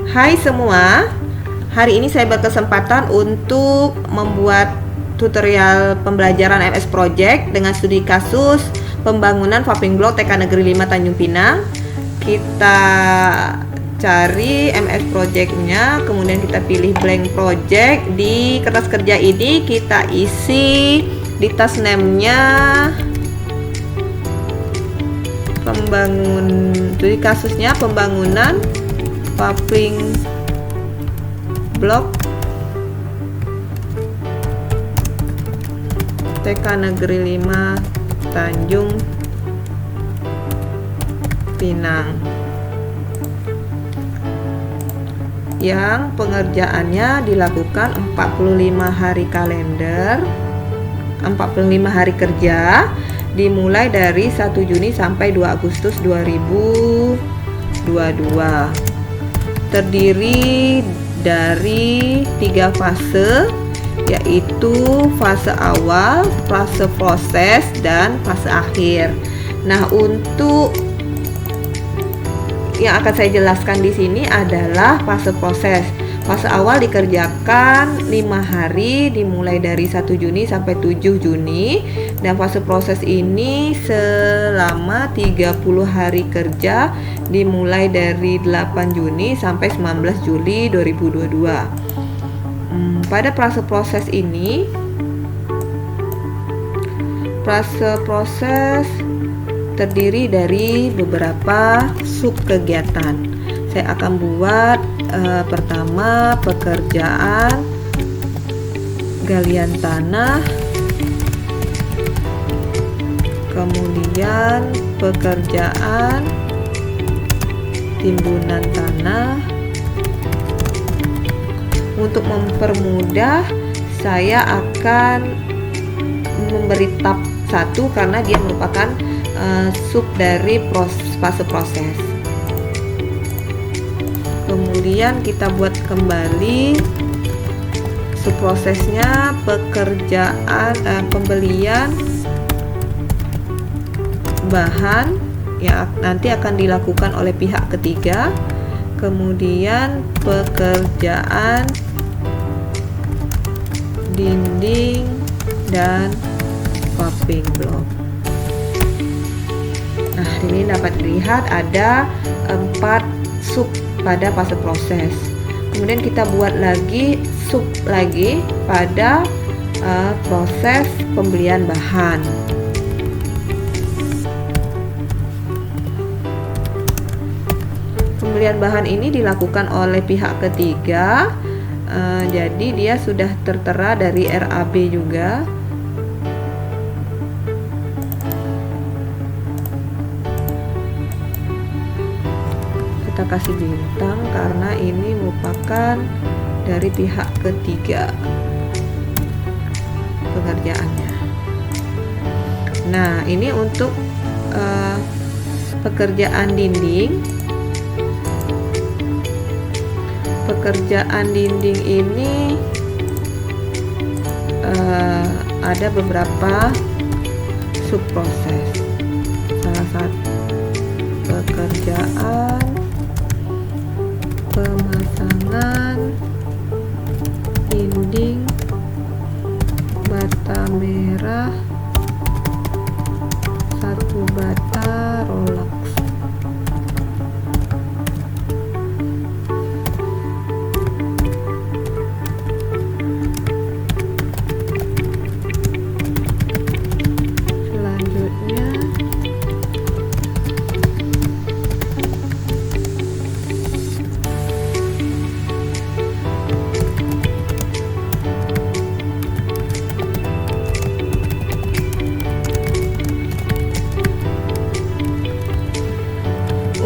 Hai semua, hari ini saya berkesempatan untuk membuat tutorial pembelajaran MS Project dengan studi kasus pembangunan Vaping Blok TK Negeri 5 Tanjung Pinang. Kita cari MS Project-nya, kemudian kita pilih blank project. Di kertas kerja ini kita isi di task name-nya studi kasusnya pembangunan Vaping Blok TK Negeri 5 Tanjung Pinang, yang pengerjaannya dilakukan 45 hari kalender, 45 hari kerja, dimulai dari 1 Juni sampai 2 Agustus 2022. Terdiri dari 3 fase, yaitu fase awal, fase proses, dan fase akhir. Nah, untuk yang akan saya jelaskan di sini adalah fase proses. Fase awal dikerjakan 5 hari, dimulai dari 1 Juni sampai 7 Juni, dan fase proses ini selama 30 hari kerja, dimulai dari 8 Juni sampai 19 Juli 2022. Pada fase proses ini, fase proses terdiri dari beberapa sub kegiatan. Saya akan buat pertama pekerjaan galian tanah, kemudian pekerjaan timbunan tanah. Untuk mempermudah, saya akan memberi tab 1 karena dia merupakan sub dari fase proses. Kemudian kita buat kembali subprosesnya, pekerjaan pembelian bahan yang nanti akan dilakukan oleh pihak ketiga. Kemudian pekerjaan dinding dan vaping blok. Nah, ini dapat dilihat ada 4 sub pada fase proses. Kemudian kita buat lagi sub lagi pada proses pembelian bahan. Pembelian bahan ini dilakukan oleh pihak ketiga, jadi dia sudah tertera dari RAB juga. Kita kasih bintang karena ini merupakan dari pihak ketiga pengerjaannya. Nah, ini untuk pekerjaan dinding. Pekerjaan dinding ini ada beberapa subproses. Salah satu pekerjaan pemasangan dinding bata merah 1 bata Rolex. Selanjutnya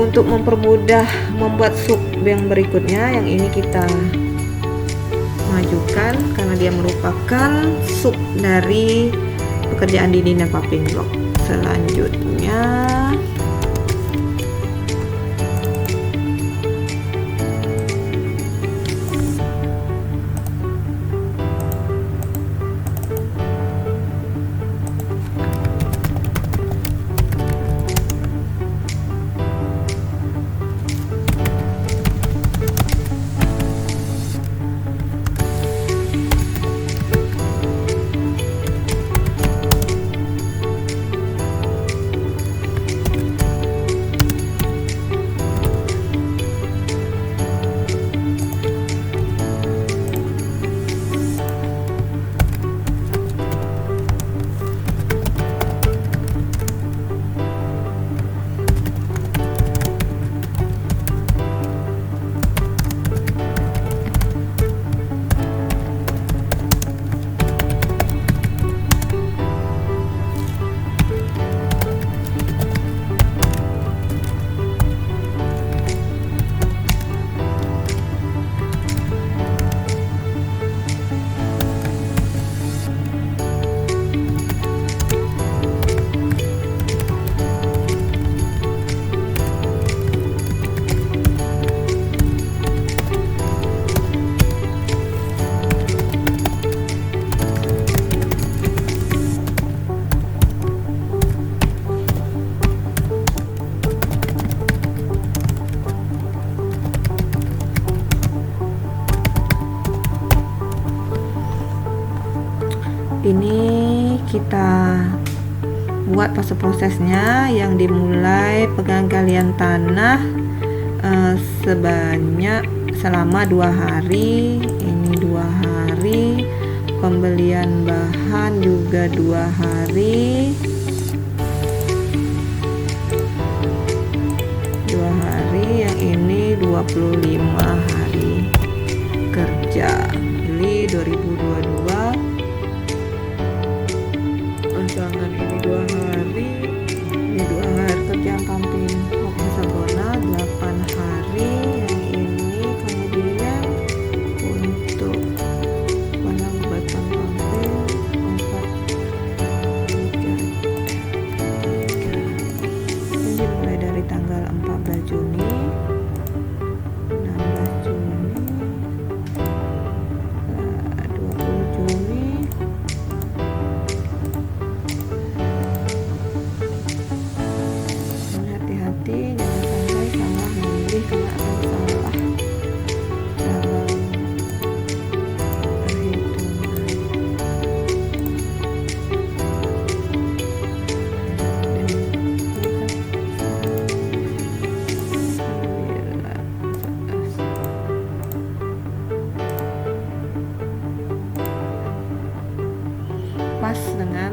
untuk mempermudah membuat sub yang berikutnya, yang ini kita majukan karena dia merupakan sub dari pekerjaan dinding dan vaping blok. Selanjutnya ini kita buat fase prosesnya, yang dimulai penggalian tanah selama 2 hari, ini 2 hari, pembelian bahan juga 2 hari, 2 hari, yang ini 25 hari kerja. Juli 2022. Usahakan ini 2 hari, ini 2 hari kerjaan pumping blok hexagonal, 8 hari, yang ini kemudian untuk penambatan pumping 4, 3, 3. Ini dimulai dari tanggal 14 Juni, 16 Juni, 20 Juni, hati-hati jangan sampai salah memilih karena akan salah dalam perhitungan. Pas dengan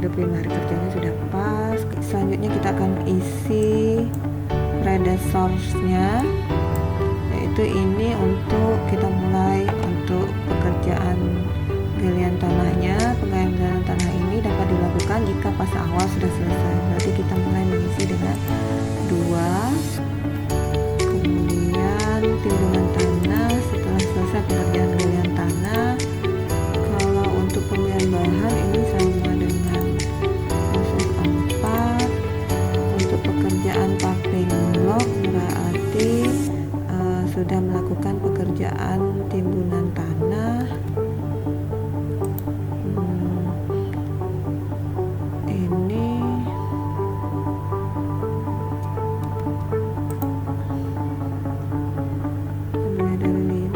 25 hari kerjanya sudah pas. Selanjutnya kita akan isi predecessor-nya, yaitu ini untuk kita mulai untuk pekerjaan galian tanahnya. Penggalian tanah ini dapat dilakukan jika fase awal sudah selesai. Berarti kita mulai mengisi dengan 2, kemudian timbunan tanah setelah selesai pekerjaan galian tanah. Kalau untuk pembelian bahan ini sama dengan proses 4. Untuk pekerjaan pumping block berarti sudah melakukan pekerjaan timbunan tanah. Ini mulai dari 5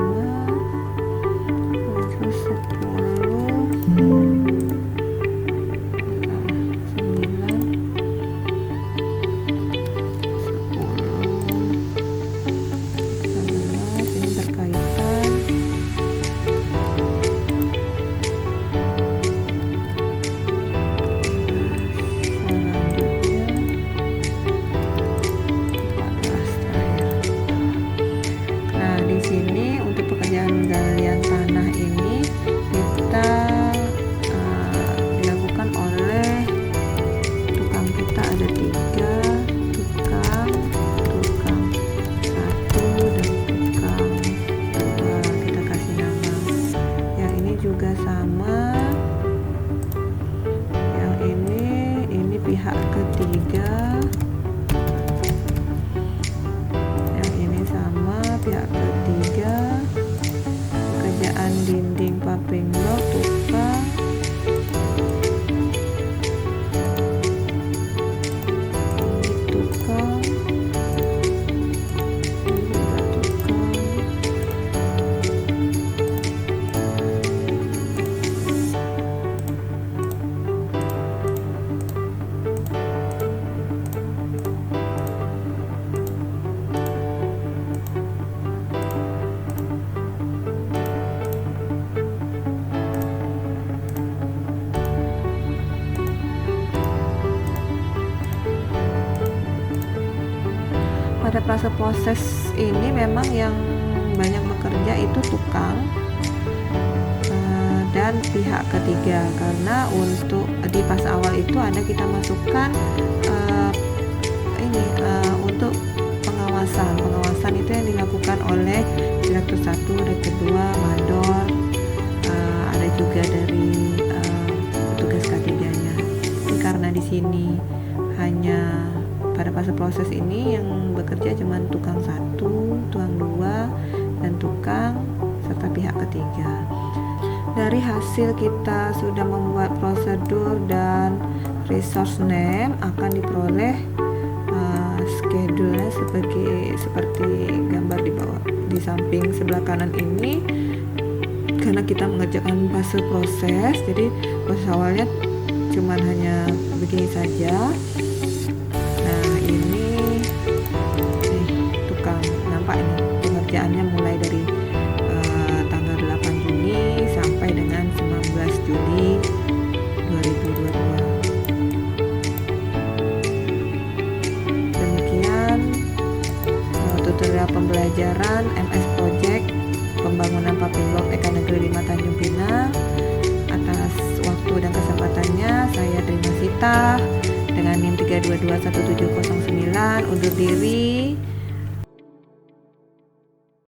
terus 10, galian tanah ini kita dilakukan oleh tukang. Kita ada 3 tukang, tukang 1 dan tukang 2. Kita kasih nama. Yang ini juga sama. Yang ini pihak ketiga. Yang ini sama, pihak ketiga. Pekerjaan dinding pumping block tukang, ini tukang, ini juga tukang. Pada fase proses ini memang yang banyak bekerja itu tukang dan pihak ketiga, karena untuk di fase awal itu ada kita masukkan untuk pengawasan itu yang dilakukan oleh direktur 1, direktur 2, mandor, ada juga dari petugas K3-nya. Tapi karena di sini hanya pada fase proses ini yang bekerja cuma tukang 1, tukang 2, dan tukang serta pihak ketiga. Dari hasil kita sudah membuat prosedur dan resource name, akan diperoleh schedule-nya seperti gambar di bawah, di samping sebelah kanan ini. karena kita mengerjakan fase proses, jadi proses awalnya cuman hanya begini saja. Nah ini nih tukang nampak ini pengerjaannya mulai dari tanggal 8 Juni sampai dengan 19 Juli 2022. Demikian tutorial pembelajaran MS Project pembangunan Paving Block TK Negeri 5 Tanjung Pinang. Atas waktu dan kesempatannya saya Trima Sita dengan NIM 3221709 undur diri.